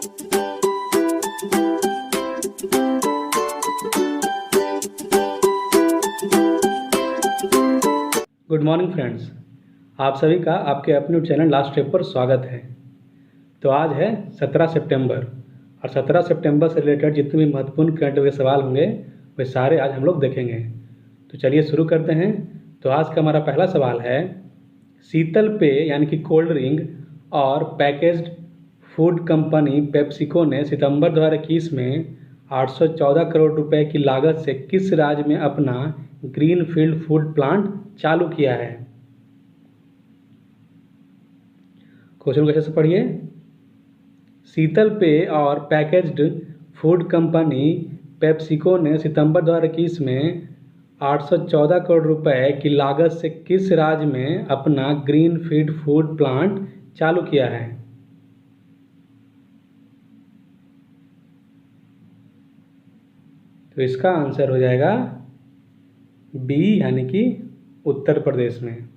Good morning friends, आप सभी का आपके अपने चैनल लास्ट स्टेप पर स्वागत है। तो आज है 17 सितंबर और 17 सितंबर से रिलेटेड जितने भी महत्वपूर्ण करंट अफेयर सवाल होंगे वे सारे आज हम लोग देखेंगे। तो चलिए शुरू करते हैं। तो आज का हमारा पहला सवाल है, शीतल पेय यानी कि कोल्ड ड्रिंक और पैकेज्ड फूड कंपनी पेप्सिको ने सितंबर 2021 में 814 करोड़ रुपए की लागत से किस राज्य में अपना ग्रीनफील्ड फूड प्लांट चालू किया है? क्वेश्चन कैसे से पढ़िए। शीतल पेय और पैकेज्ड फूड कंपनी पेप्सिको ने सितंबर 2021 में 814 करोड़ रुपए की लागत से किस राज्य में अपना ग्रीनफील्ड फूड प्लांट चालू किया है? तो इसका आंसर हो जाएगा बी यानी कि उत्तर प्रदेश में।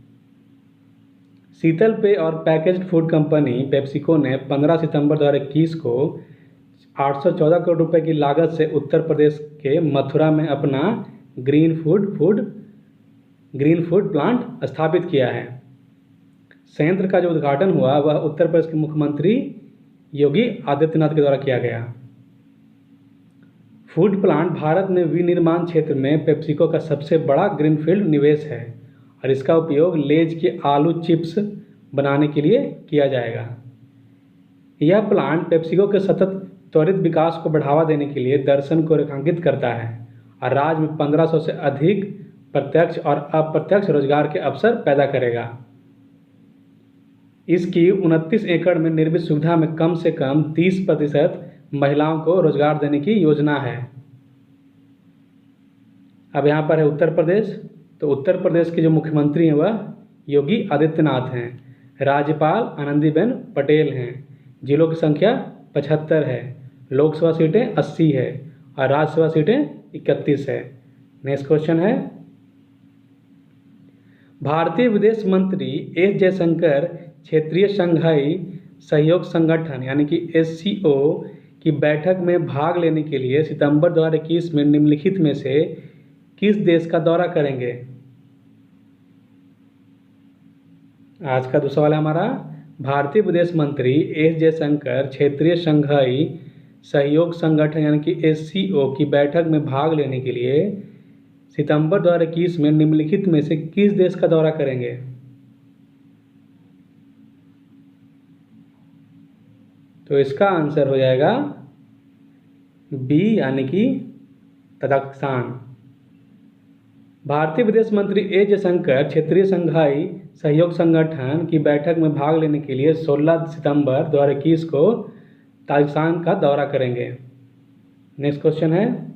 शीतल पेय और पैकेज्ड फूड कंपनी पेप्सिको ने 15 सितंबर 2021 को 814 करोड़ रुपए की लागत से उत्तर प्रदेश के मथुरा में अपना ग्रीन फूड प्लांट स्थापित किया है। संयंत्र का जो उद्घाटन हुआ वह उत्तर प्रदेश के मुख्यमंत्री योगी आदित्यनाथ के द्वारा किया गया। फूड प्लांट भारत में विनिर्माण क्षेत्र में पेप्सिको का सबसे बड़ा ग्रीनफील्ड निवेश है और इसका उपयोग लेज के आलू चिप्स बनाने के लिए किया जाएगा। यह प्लांट पेप्सिको के सतत त्वरित विकास को बढ़ावा देने के लिए दर्शन को रेखांकित करता है और राज्य में 1500 से अधिक प्रत्यक्ष और अप्रत्यक्ष रोजगार के अवसर पैदा करेगा। इसकी 29 एकड़ में निर्मित सुविधा में कम से कम 30% महिलाओं को रोजगार देने की योजना है। अब यहाँ पर है उत्तर प्रदेश। तो उत्तर प्रदेश के जो मुख्यमंत्री हैं वह योगी आदित्यनाथ हैं। राज्यपाल आनंदीबेन पटेल हैं। जिलों की संख्या 75 है। लोकसभा सीटें 80 है और राज्यसभा सीटें 31 है। नेक्स्ट क्वेश्चन है, भारतीय विदेश मंत्री एस जयशंकर क्षेत्रीय शंघाई सहयोग संगठन यानी कि SCO की बैठक में भाग लेने के लिए सितंबर 2021 में निम्नलिखित में से किस देश का दौरा करेंगे? आज का दूसरा सवाल है हमारा, भारतीय विदेश मंत्री एस जयशंकर क्षेत्रीय शंघाई सहयोग संगठन यानी कि SCO की बैठक में भाग लेने के लिए सितंबर 2021 में निम्नलिखित में से किस देश का दौरा करेंगे? तो इसका आंसर हो जाएगा बी यानी कि कजाकिस्तान। भारतीय विदेश मंत्री एस जयशंकर क्षेत्रीय शंघाई सहयोग संगठन की बैठक में भाग लेने के लिए 16 सितंबर 2021 को ताजिकिस्तान का दौरा करेंगे। नेक्स्ट क्वेश्चन है,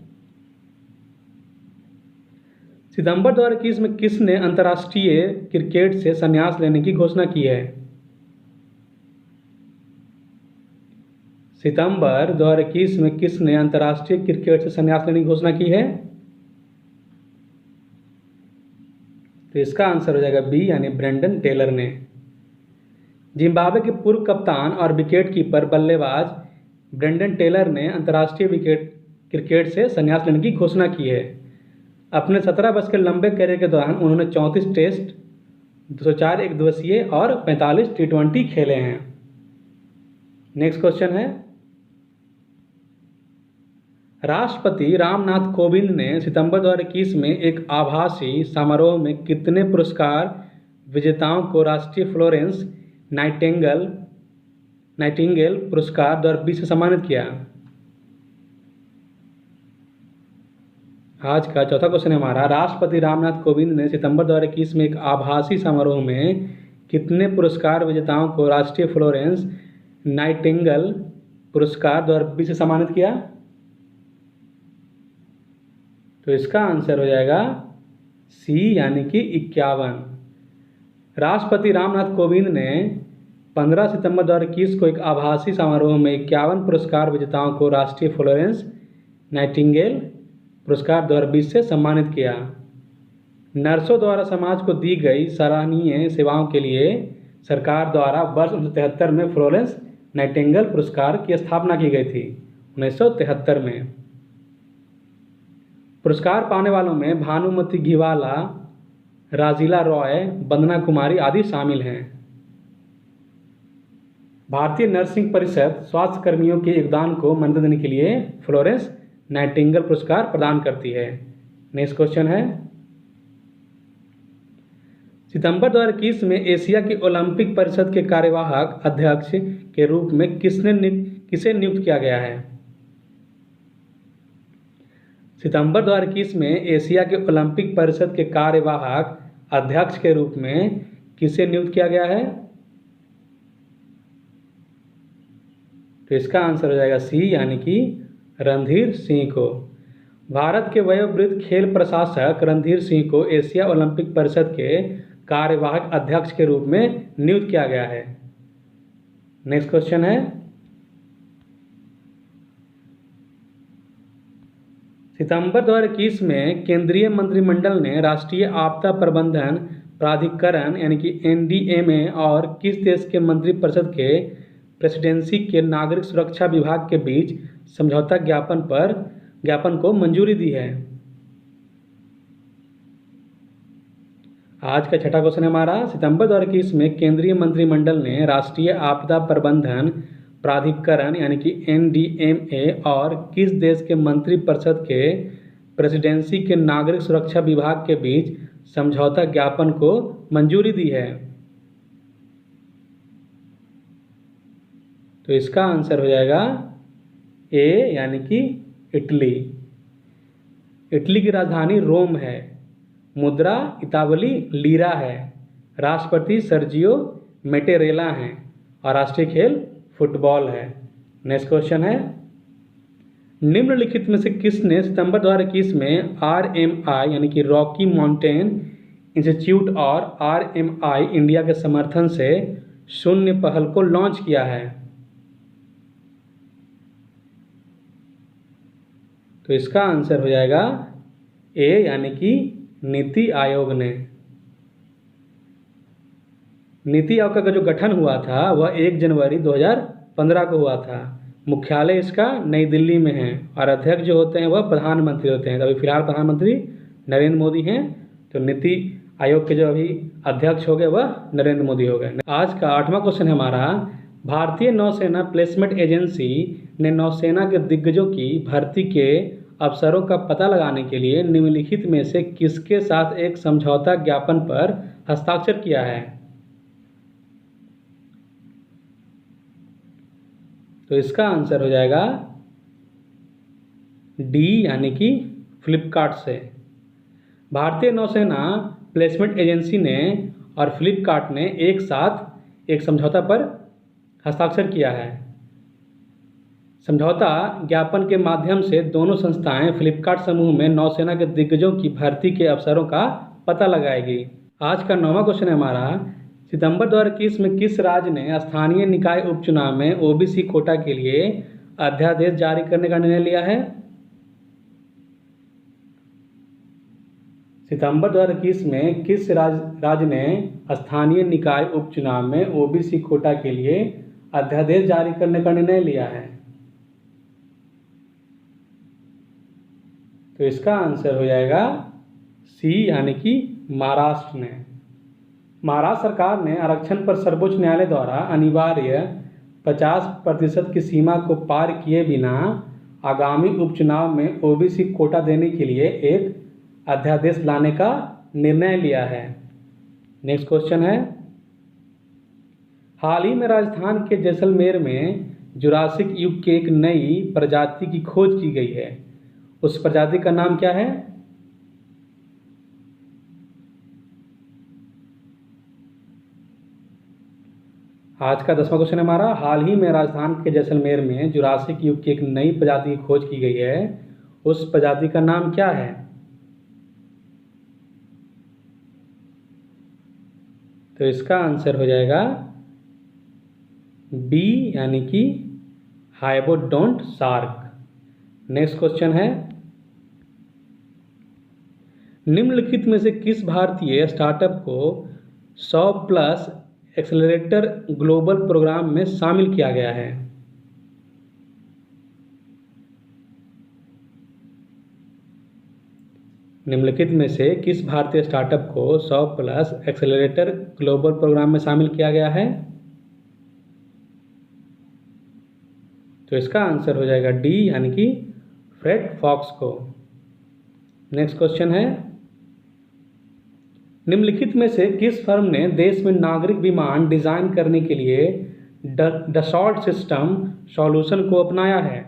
सितंबर 2021 में किसने अंतर्राष्ट्रीय क्रिकेट से संन्यास लेने की घोषणा की है? सितंबर 2021 में किसने अंतर्राष्ट्रीय क्रिकेट से संन्यास लेने की घोषणा की है? तो इसका आंसर हो जाएगा बी यानी ब्रेंडन टेलर ने। जिम्बाब्वे के पूर्व कप्तान और विकेट कीपर बल्लेबाज ब्रेंडन टेलर ने अंतर्राष्ट्रीय क्रिकेट से संन्यास लेने की घोषणा की है। अपने 17 वर्ष के लंबे करियर के दौरान उन्होंने 34 टेस्ट, 204 एकदिवसीय और 45 T20 खेले हैं। नेक्स्ट क्वेश्चन है, राष्ट्रपति रामनाथ कोविंद ने सितंबर 2021 में एक आभासी समारोह में कितने पुरस्कार विजेताओं को राष्ट्रीय फ्लोरेंस नाइटिंगेल पुरस्कार 2020 से सम्मानित किया? आज का चौथा क्वेश्चन है हमारा, राष्ट्रपति रामनाथ कोविंद ने सितंबर 2021 में एक आभासी समारोह में कितने पुरस्कार विजेताओं को राष्ट्रीय फ्लोरेंस नाइटिंगेल पुरस्कार 2020 से सम्मानित किया? तो इसका आंसर हो जाएगा सी यानी कि 51। राष्ट्रपति रामनाथ कोविंद ने 15 सितंबर 2021 को एक आभासी समारोह में 51 पुरस्कार विजेताओं को राष्ट्रीय फ्लोरेंस नाइटिंगेल पुरस्कार 2020 से सम्मानित किया। नर्सों द्वारा समाज को दी गई सराहनीय सेवाओं के लिए सरकार द्वारा वर्ष 1973 में फ्लोरेंस नाइटिंगेल पुरस्कार की स्थापना की गई थी? 1973 में। पुरस्कार पाने वालों में भानुमति घिवाला, राजीला रॉय, वंदना कुमारी आदि शामिल हैं। भारतीय नर्सिंग परिषद स्वास्थ्य कर्मियों के योगदान को मान्यता देने के लिए फ्लोरेंस नाइटिंगेल पुरस्कार प्रदान करती है। नेक्स्ट क्वेश्चन है, सितंबर 2021 में एशिया की ओलंपिक परिषद के कार्यवाहक अध्यक्ष के रूप में किसे नियुक्त किया गया है? सितंबर 2021 में एशिया के ओलंपिक परिषद के कार्यवाहक अध्यक्ष के रूप में किसे नियुक्त किया गया है? तो इसका आंसर हो जाएगा सी, यानी कि रणधीर सिंह को। भारत के वयोवृद्ध खेल प्रशासक रणधीर सिंह को एशिया ओलंपिक परिषद के कार्यवाहक अध्यक्ष के रूप में नियुक्त किया गया है। नेक्स्ट क्वेश्चन है, सितंबर 2021 में केंद्रीय मंत्रिमंडल ने राष्ट्रीय आपदा प्रबंधन प्राधिकरण यानी कि NDMA और किस देश के मंत्रिपरिषद के प्रेसिडेंसी के नागरिक सुरक्षा विभाग के बीच समझौता ज्ञापन को मंजूरी दी है? आज का छठा क्वेश्चन है हमारा, सितंबर 2021 में केंद्रीय मंत्रिमंडल ने राष्ट्रीय आपदा प्रबंधन प्राधिकरण यानी कि NDMA और किस देश के मंत्रिपरिषद के प्रेसिडेंसी के नागरिक सुरक्षा विभाग के बीच समझौता ज्ञापन को मंजूरी दी है? तो इसका आंसर हो जाएगा ए, यानी कि इटली। इटली की राजधानी रोम है, मुद्रा इतावली लीरा है, राष्ट्रपति सर्जियो मेटेरेला हैं और राष्ट्रीय खेल फुटबॉल है। नेक्स्ट क्वेश्चन है, निम्नलिखित में से किसने सितंबर 2021 में RMI यानी कि रॉकी माउंटेन इंस्टीट्यूट और RMI इंडिया के समर्थन से शून्य पहल को लॉन्च किया है? तो इसका आंसर हो जाएगा ए, यानी कि नीति आयोग ने। नीति आयोग का जो गठन हुआ था वह 1 जनवरी 2015 को हुआ था। मुख्यालय इसका नई दिल्ली में है और अध्यक्ष जो होते हैं वह प्रधानमंत्री होते हैं। अभी फिलहाल प्रधानमंत्री नरेंद्र मोदी हैं, तो नीति आयोग के जो अभी अध्यक्ष हो गए वह नरेंद्र मोदी हो गए। आज का 8वां क्वेश्चन है हमारा, भारतीय नौसेना प्लेसमेंट एजेंसी ने नौसेना के दिग्गजों की भर्ती के अवसरों का पता लगाने के लिए निम्नलिखित में से किसके साथ एक समझौता ज्ञापन पर हस्ताक्षर किया है? तो इसका आंसर हो जाएगा डी, यानी कि फ्लिपकार्ट से। भारतीय नौसेना प्लेसमेंट एजेंसी ने और फ्लिपकार्ट ने एक साथ एक समझौता पर हस्ताक्षर किया है। समझौता ज्ञापन के माध्यम से दोनों संस्थाएं फ्लिपकार्ट समूह में नौसेना के दिग्गजों की भर्ती के अवसरों का पता लगाएगी। आज का 9वां क्वेश्चन है हमारा, सितंबर 2021 में किस राज्य ने स्थानीय निकाय उपचुनाव में OBC कोटा के लिए अध्यादेश जारी करने का निर्णय लिया है? सितंबर 2021 में किस राज्य ने स्थानीय निकाय उपचुनाव में OBC कोटा के लिए अध्यादेश जारी करने का निर्णय लिया है? तो इसका आंसर हो जाएगा सी, यानी कि महाराष्ट्र ने। महाराष्ट्र सरकार ने आरक्षण पर सर्वोच्च न्यायालय द्वारा अनिवार्य 50% की सीमा को पार किए बिना आगामी उपचुनाव में OBC कोटा देने के लिए एक अध्यादेश लाने का निर्णय लिया है। नेक्स्ट क्वेश्चन है, हाल ही में राजस्थान के जैसलमेर में जुरासिक युग की एक नई प्रजाति की खोज की गई है। उस प्रजाति का नाम क्या है? आज का 10वां क्वेश्चन है हमारा, हाल ही में राजस्थान के जैसलमेर में जुरासिक युग की एक नई प्रजाति की खोज की गई है। उस प्रजाति का नाम क्या है? तो इसका आंसर हो जाएगा बी, यानी कि हाइपोडोंट शार्क। नेक्स्ट क्वेश्चन है, निम्नलिखित में से किस भारतीय स्टार्टअप को 100+ एक्सेलरेटर ग्लोबल प्रोग्राम में शामिल किया गया है? निम्नलिखित में से किस भारतीय स्टार्टअप को 100 प्लस एक्सेलरेटर ग्लोबल प्रोग्राम में शामिल किया गया है? तो इसका आंसर हो जाएगा डी, यानी कि फ्रेड फॉक्स को। नेक्स्ट क्वेश्चन है, निम्नलिखित में से किस फर्म ने देश में नागरिक विमान डिजाइन करने के लिए डसॉल्ट सिस्टम सॉल्यूशन को अपनाया है?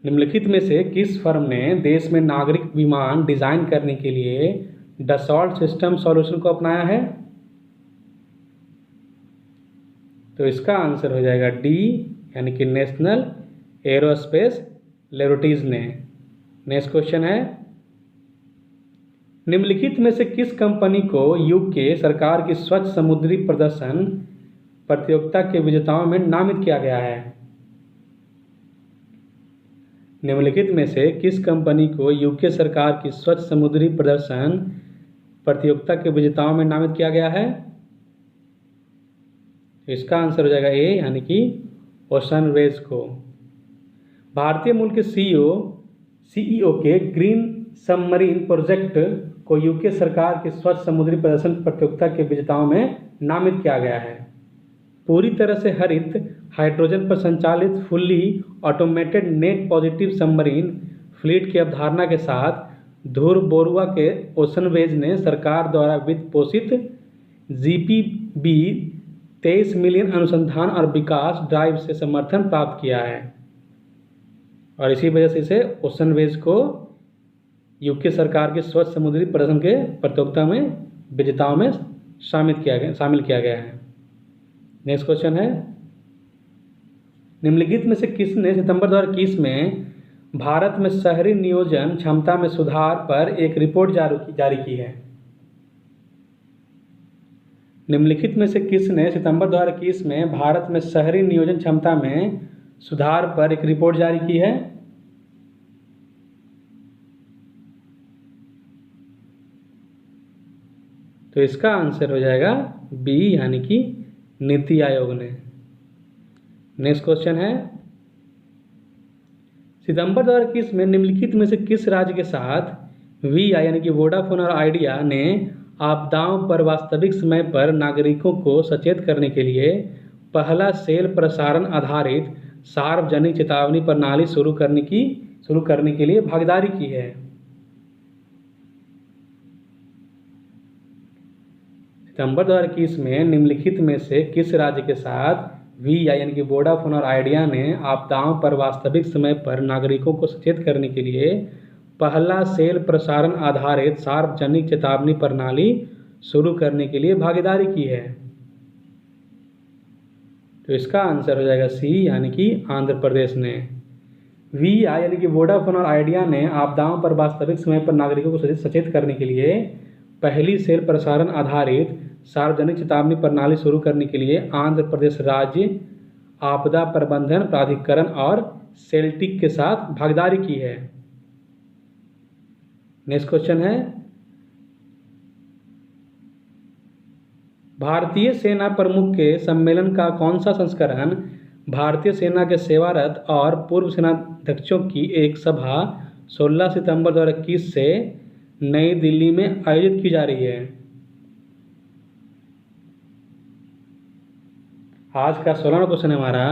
निम्नलिखित में से किस फर्म ने देश में नागरिक विमान डिजाइन करने के लिए डसॉल्ट सिस्टम सॉल्यूशन को अपनाया है? तो इसका आंसर हो जाएगा डी, यानी कि नेशनल एरोस्पेस लेबोरेटरीज ने। नेक्स्ट क्वेश्चन है, निम्नलिखित में से किस कंपनी को यूके सरकार की स्वच्छ समुद्री प्रदर्शन प्रतियोगिता के विजेताओं में नामित किया गया है? निम्नलिखित में से किस कंपनी को यूके सरकार की स्वच्छ समुद्री प्रदर्शन प्रतियोगिता के विजेताओं में नामित किया गया है? इसका आंसर हो जाएगा ए, यानी कि ओशनवेज को। भारतीय मूल के सीईओ के ग्रीन सबमरीन प्रोजेक्ट को यूके सरकार की स्वच्छ समुद्री प्रदर्शन प्रतियोगिता के विजेताओं में नामित किया गया है। पूरी तरह से हरित हाइड्रोजन पर संचालित fully automated net positive submarine fleet की अवधारणा के साथ धुर बोरुआ के ओशनवेज ने सरकार द्वारा वित्त पोषित जीपीबी 23 मिलियन अनुसंधान और विकास ड्राइव से समर्थन प्राप्त किया है, और इसी वजह से इसे ओशनवेज को यूके सरकार के स्वच्छ समुद्री प्रदर्शन के प्रतियोगिता में विजेताओं में शामिल किया गया है। नेक्स्ट क्वेश्चन है, निम्नलिखित में से किसने सितंबर 2021 में भारत में शहरी नियोजन क्षमता में सुधार पर एक रिपोर्ट जारी की है? निम्नलिखित में से किसने सितंबर 2021 में भारत में शहरी नियोजन क्षमता में सुधार पर एक रिपोर्ट जारी की है? तो इसका आंसर हो जाएगा बी, यानी कि नीति आयोग ने। नेक्स्ट क्वेश्चन है, सितंबर 2021 में निम्नलिखित में से किस राज्य के साथ वीआई यानी कि वोडाफोन और आइडिया ने आपदाओं पर वास्तविक समय पर नागरिकों को सचेत करने के लिए पहला सेल प्रसारण आधारित सार्वजनिक चेतावनी प्रणाली शुरू करने के लिए भागीदारी की है? सितंबर 2021 में निम्नलिखित में से किस राज्य के साथ वीआई यानी कि वोडाफोन और आइडिया ने आपदाओं पर वास्तविक समय पर नागरिकों को सचेत करने के लिए पहला सेल प्रसारण आधारित सार्वजनिक चेतावनी प्रणाली शुरू करने के लिए भागीदारी की है? तो इसका आंसर हो जाएगा सी, यानी कि आंध्र प्रदेश ने। वीआई यानी कि वोडाफोन और आइडिया ने आपदाओं पर वास्तविक समय पर नागरिकों को सचेत करने के लिए पहली सेल प्रसारण आधारित सार्वजनिक चेतावनी प्रणाली शुरू करने के लिए आंध्र प्रदेश राज्य आपदा प्रबंधन प्राधिकरण और सेल्टिक के साथ भागीदारी की है। नेक्स्ट क्वेश्चन है, भारतीय सेना प्रमुख के सम्मेलन का कौन सा संस्करण भारतीय सेना के सेवारत और पूर्व सेनाध्यक्षों की एक सभा 16 सितंबर 2021 से नई दिल्ली में आयोजित की जा रही है? आज का 16वां क्वेश्चन है हमारा,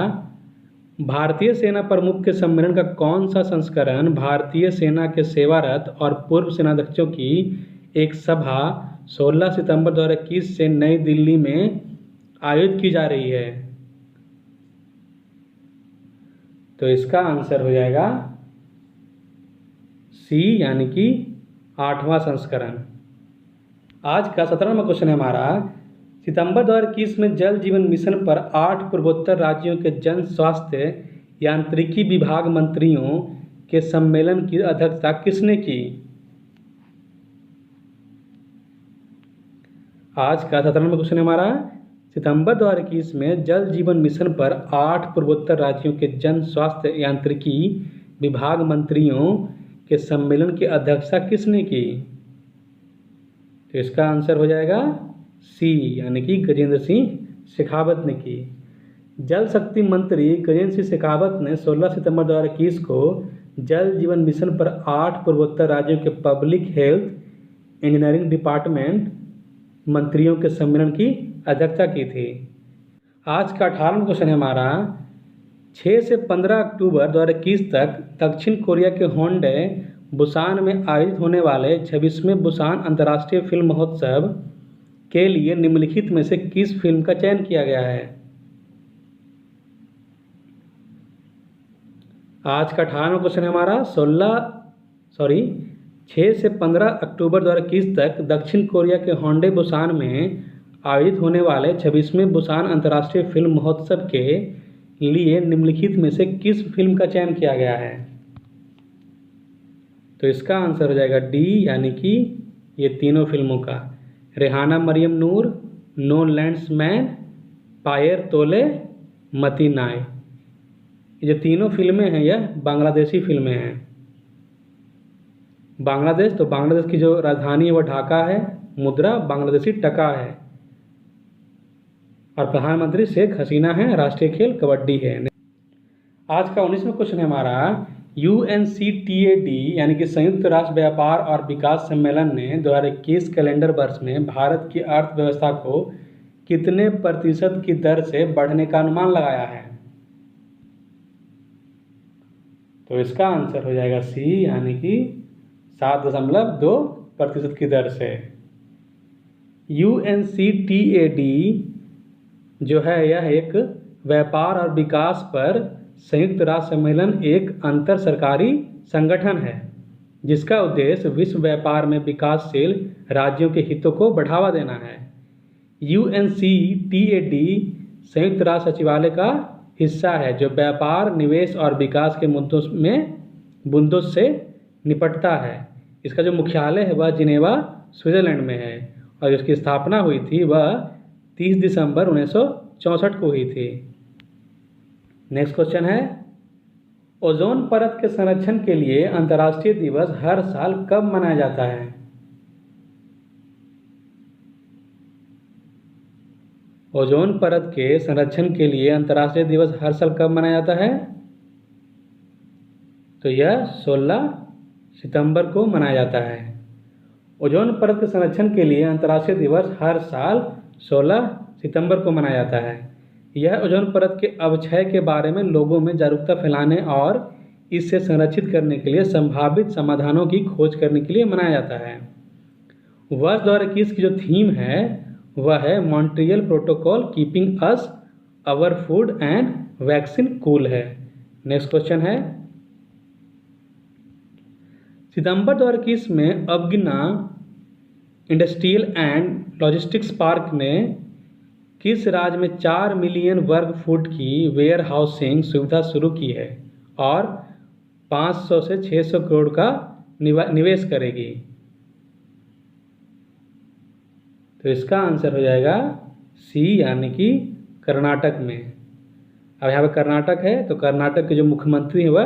भारतीय सेना प्रमुख के सम्मेलन का कौन सा संस्करण भारतीय सेना के सेवारत और पूर्व सेनाध्यक्षों की एक सभा 16 सितंबर 2021 से नई दिल्ली में आयोजित की जा रही है? तो इसका आंसर हो जाएगा सी, यानी कि 8वां संस्करण। आज का 17वां क्वेश्चन है हमारा, सितंबर 2021 में जल जीवन मिशन पर 8 पूर्वोत्तर राज्यों के जन स्वास्थ्य यांत्रिकी विभाग मंत्रियों के सम्मेलन की अध्यक्षता किसने की? आज का 17वां क्वेश्चन है हमारा, सितंबर 2021 में जल जीवन मिशन पर 8 पूर्वोत्तर राज्यों के जन स्वास्थ्य यांत्रिकी विभाग मंत्रियों के सम्मेलन की अध्यक्षता किसने की? तो इसका आंसर हो जाएगा सी, यानी कि गजेंद्र सिंह शेखावत ने की। जल शक्ति मंत्री गजेंद्र सिंह शेखावत ने 16 सितंबर 2021 को जल जीवन मिशन पर 8 पूर्वोत्तर राज्यों के पब्लिक हेल्थ इंजीनियरिंग डिपार्टमेंट मंत्रियों के सम्मेलन की अध्यक्षता की थी। आज का 18वां क्वेश्चन है हमारा, 6 से 15 अक्टूबर 2021 तक दक्षिण कोरिया के होंडे बुसान में आयोजित होने वाले 26वें बुसान अंतर्राष्ट्रीय फिल्म महोत्सव के लिए निम्नलिखित में से किस फिल्म का चयन किया गया है? आज का 18वां क्वेश्चन है हमारा, 6 से 15 अक्टूबर 2021 तक दक्षिण कोरिया के होंडे बुसान में आयोजित होने वाले 26वें बुसान अंतर्राष्ट्रीय फिल्म महोत्सव के लिए निम्नलिखित में से किस फिल्म का चयन किया गया है? तो इसका आंसर हो जाएगा डी, यानी कि ये तीनों फिल्मों का, रेहाना मरियम नूर, नो लैंड्स मैन, पायर तोले मती नाय। ये जो तीनों फिल्में हैं यह बांग्लादेशी फिल्में हैं। बांग्लादेश, तो बांग्लादेश की जो राजधानी है वह ढाका है, मुद्रा बांग्लादेशी टका है, और प्रधानमंत्री शेख हसीना है, राष्ट्रीय खेल कबड्डी है। आज का 19वां क्वेश्चन है हमारा, UNCTAD यानी कि संयुक्त राष्ट्र व्यापार और विकास सम्मेलन ने 2021 कैलेंडर वर्ष में भारत की अर्थव्यवस्था को कितने प्रतिशत की दर से बढ़ने का अनुमान लगाया है? तो इसका आंसर हो जाएगा सी, यानी कि 7.2% की दर से। UNCTAD जो है यह एक व्यापार और विकास पर संयुक्त राष्ट्र सम्मेलन एक अंतर सरकारी संगठन है जिसका उद्देश्य विश्व व्यापार में विकासशील राज्यों के हितों को बढ़ावा देना है। UNCTAD संयुक्त राष्ट्र सचिवालय का हिस्सा है जो व्यापार, निवेश और विकास के मुद्दों से निपटता है। इसका जो मुख्यालय है वह जिनेवा स्विट्जरलैंड में है और इसकी स्थापना हुई थी वह 30 दिसंबर 1964 को हुई थी। नेक्स्ट क्वेश्चन है, ओजोन परत के संरक्षण के लिए अंतर्राष्ट्रीय दिवस हर साल कब मनाया जाता है? ओजोन परत के संरक्षण के लिए अंतर्राष्ट्रीय दिवस हर साल कब मनाया जाता है? तो यह 16 सितंबर को मनाया जाता है। ओजोन परत के संरक्षण के लिए अंतर्राष्ट्रीय दिवस हर साल 16 सितंबर को मनाया जाता है। यह ओजोन परत के अवक्षय के बारे में लोगों में जागरूकता फैलाने और इससे संरक्षित करने के लिए संभावित समाधानों की खोज करने के लिए मनाया जाता है। वर्ष 2021 की जो थीम है वह है Montreal protocol keeping us our food and vaccine cool है। नेक्स्ट क्वेश्चन है, सितंबर 2021 में अवगिना इंडस्ट्रियल एंड लॉजिस्टिक्स पार्क ने किस राज्य में 4 मिलियन वर्ग फुट की वेयर हाउसिंग सुविधा शुरू की है और 500 से 600 करोड़ का निवेश करेगी? तो इसका आंसर हो जाएगा सी, यानी कि कर्नाटक में। अब यहाँ पे कर्नाटक है तो कर्नाटक के जो मुख्यमंत्री हैं वह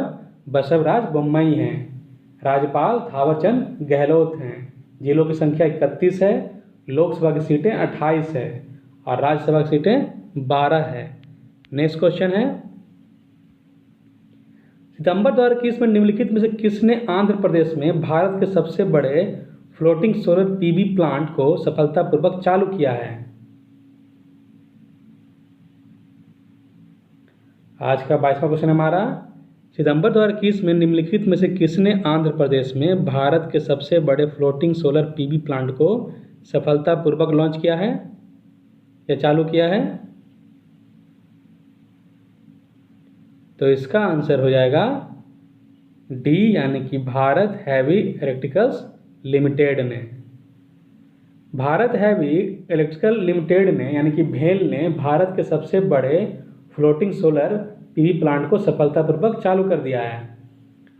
बसवराज बोम्मई हैं, राज्यपाल थावरचंद गहलोत हैं, जिलों की संख्या 31 है, लोकसभा की सीटें 28 है और राज्यसभा की सीटें 12 है। नेक्स्ट क्वेश्चन है, सितंबर 2021 में निम्नलिखित में से किसने आंध्र प्रदेश में भारत के सबसे बड़े फ्लोटिंग सोलर पीवी प्लांट को सफलतापूर्वक चालू किया है? आज का 22वां क्वेश्चन हमारा, सितंबर 2021 में निम्नलिखित में से किसने आंध्र प्रदेश में भारत के सबसे बड़े फ्लोटिंग सोलर पीवी प्लांट को सफलतापूर्वक लॉन्च किया है या चालू किया है? तो इसका आंसर हो जाएगा डी, यानी कि भारत हैवी इलेक्ट्रिकल्स लिमिटेड ने। भारत हैवी इलेक्ट्रिकल लिमिटेड ने यानी कि भेल ने भारत के सबसे बड़े फ्लोटिंग सोलर पीवी प्लांट को सफलतापूर्वक चालू कर दिया है।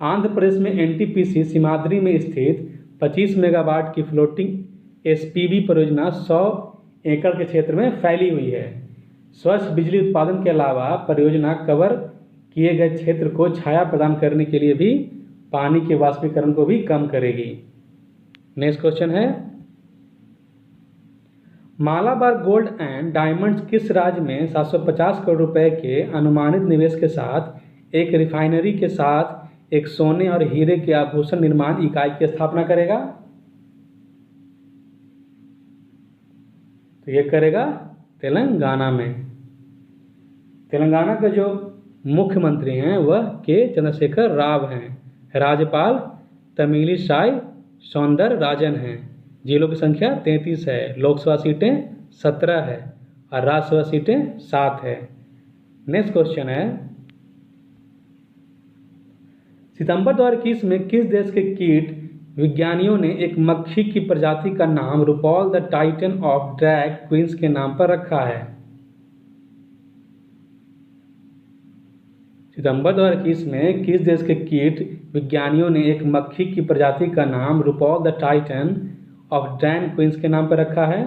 आंध्र प्रदेश में NTPC सीमाद्री में स्थित 25 मेगावाट की फ्लोटिंग SPV परियोजना 100 एकड़ के क्षेत्र में फैली हुई है। स्वच्छ बिजली उत्पादन के अलावा परियोजना कवर किए गए क्षेत्र को छाया प्रदान करने के लिए भी पानी के वाष्पीकरण को भी कम करेगी। नेक्स्ट क्वेश्चन है, मालाबार गोल्ड एंड डायमंड्स किस राज्य में 750 करोड़ रुपए के अनुमानित निवेश के साथ एक रिफाइनरी के साथ एक सोने और हीरे के आभूषण निर्माण इकाई की स्थापना करेगा? तो ये करेगा तेलंगाना में। तेलंगाना के जो मुख्यमंत्री हैं वह के चंद्रशेखर राव हैं। राज्यपाल तमिलिसाई सौंदरराजन हैं। जिलों की संख्या 33 है। लोकसभा सीटें 17 है और राज्यसभा सीटें 7 है। नेक्स्ट क्वेश्चन है, सितंबर 2021 में किस देश के कीट विज्ञानियों ने एक मक्खी की प्रजाति का नाम RuPaul the titan of drag queens के नाम पर रखा है? सितंबर 2021 में किस देश के कीट विज्ञानियों ने एक मक्खी की प्रजाति का नाम RuPaul the titan of drag queens के नाम पर रखा है?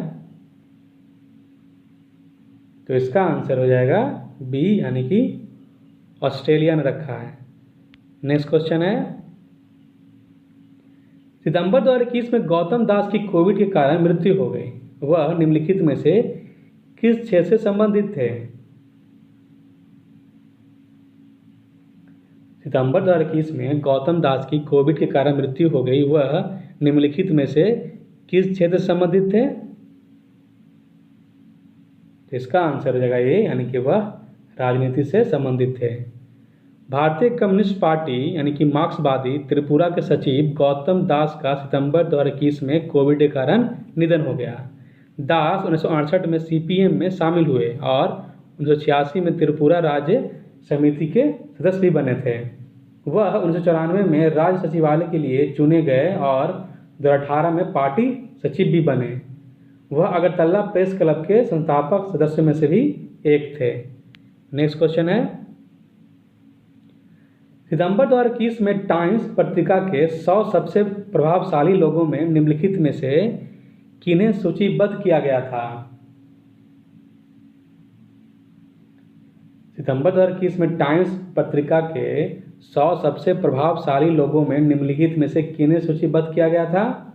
तो इसका आंसर हो जाएगा बी, यानी कि ऑस्ट्रेलिया ने रखा है। नेक्स्ट क्वेश्चन है, सितंबर 2021 में गौतम दास की कोविड के कारण मृत्यु हो गई। वह निम्नलिखित में से किस क्षेत्र से संबंधित थे? सितंबर 2021 में गौतम दास की कोविड के कारण मृत्यु हो गई। वह निम्नलिखित में से किस क्षेत्र से संबंधित थे? तो इसका आंसर हो जाएगा ये, यानी कि वह राजनीति से संबंधित थे। भारतीय कम्युनिस्ट पार्टी यानी कि मार्क्सवादी त्रिपुरा के सचिव गौतम दास का सितंबर 2021 में कोविड के कारण निधन हो गया। दास 1968 में सीपीएम में शामिल हुए और 1986 में त्रिपुरा राज्य समिति के सदस्य भी बने थे। वह 1994 में राज्य सचिवालय के लिए चुने गए और 2018 में पार्टी सचिव भी बने। वह अगरतला प्रेस क्लब के संस्थापक सदस्यों में से भी एक थे। नेक्स्ट क्वेश्चन है, सितंबर 2021 में टाइम्स पत्रिका के 100 सबसे प्रभावशाली लोगों में निम्नलिखित में से किन्हें सूचीबद्ध किया गया था? सितंबर 2021 में टाइम्स पत्रिका के 100 सबसे प्रभावशाली लोगों में निम्नलिखित में से किन्हें सूचीबद्ध किया गया था?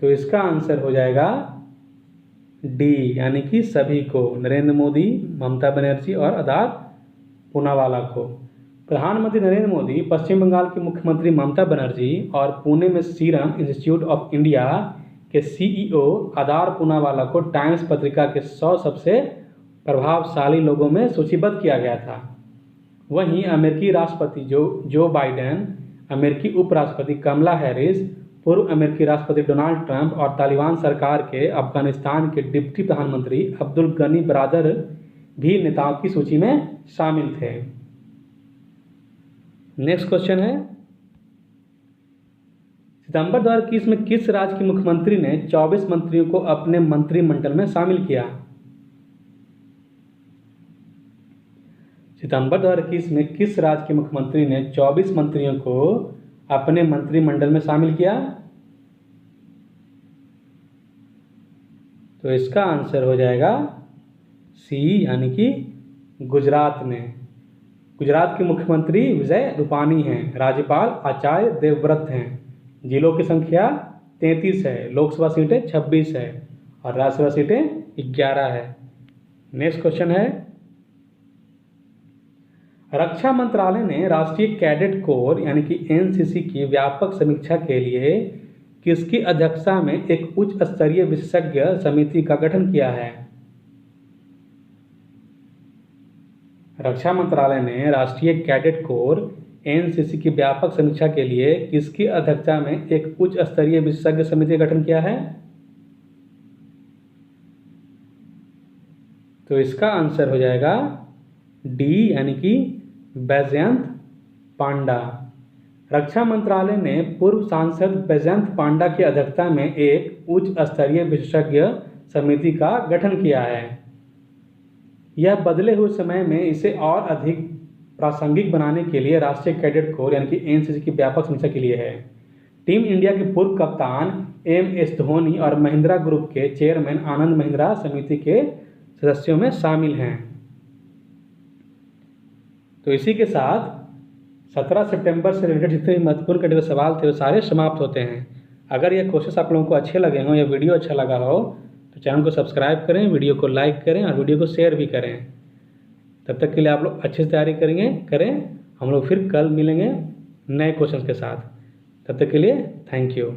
तो इसका आंसर हो जाएगा डी, यानी कि सभी को, नरेंद्र मोदी, ममता बनर्जी और आधार पूनावाला को। प्रधानमंत्री नरेंद्र मोदी, पश्चिम बंगाल की मुख्यमंत्री ममता बनर्जी और पुणे में सीरम इंस्टीट्यूट ऑफ इंडिया के सीईओ आधार पूनावाला को टाइम्स पत्रिका के 100 सबसे प्रभावशाली लोगों में सूचीबद्ध किया गया था। वहीं अमेरिकी राष्ट्रपति जो बाइडेन, अमेरिकी उपराष्ट्रपति कमला हैरिस, पूर्व अमेरिकी राष्ट्रपति डोनाल्ड ट्रंप और तालिबान सरकार के अफगानिस्तान के डिप्टी प्रधानमंत्री अब्दुल गनी बरादर भी नेताओं की सूची में शामिल थे। नेक्स्ट क्वेश्चन है, सितंबर 2021 में किस राज्य के मुख्यमंत्री ने 24 मंत्रियों को अपने मंत्रिमंडल में शामिल किया? सितंबर 2021 में किस राज्य के मुख्यमंत्री ने 24 मंत्रियों को अपने मंत्रिमंडल में शामिल किया? तो इसका आंसर हो जाएगा सी, यानी कि गुजरात ने। गुजरात के मुख्यमंत्री विजय रूपानी हैं। राज्यपाल आचार्य देवव्रत हैं। जिलों की संख्या 33 है। लोकसभा सीटें 26 है और राज्यसभा सीटें 11 है। नेक्स्ट क्वेश्चन है, रक्षा मंत्रालय ने राष्ट्रीय कैडेट कोर यानी कि एनसीसी की व्यापक समीक्षा के लिए किसकी अध्यक्षता में एक उच्च स्तरीय विशेषज्ञ समिति का गठन किया है? रक्षा मंत्रालय ने राष्ट्रीय कैडेट कोर एनसीसी की व्यापक समीक्षा के लिए किसकी अध्यक्षता में एक उच्च स्तरीय विशेषज्ञ समिति का गठन किया है? तो इसका आंसर हो जाएगा डी, यानी कि बैजयंत पांडा। रक्षा मंत्रालय ने पूर्व सांसद बैजयंत पांडा की अध्यक्षता में एक उच्च स्तरीय विशेषज्ञ समिति का गठन किया है। यह बदले हुए समय में इसे और अधिक प्रासंगिक बनाने के लिए राष्ट्रीय कैडेट कोर यानी कि एनसीसी की व्यापक समीक्षा के लिए है। टीम इंडिया के पूर्व कप्तान एमएस धोनी और महिंद्रा ग्रुप के चेयरमैन आनंद महिंद्रा समिति के सदस्यों में शामिल हैं। तो इसी के साथ 17 सितंबर से रिलेटेड जितने भी महत्वपूर्ण कैटेगरी सवाल थे वो सारे समाप्त होते हैं। अगर ये कोर्सेस आप लोगों को अच्छे लगे हों या वीडियो अच्छा लगा हो तो चैनल को सब्सक्राइब करें, वीडियो को लाइक करें और वीडियो को शेयर भी करें। तब तक के लिए आप लोग अच्छे से तैयारी करें। हम लोग फिर कल मिलेंगे नए क्वेश्चन के साथ। तब तक के लिए थैंक यू।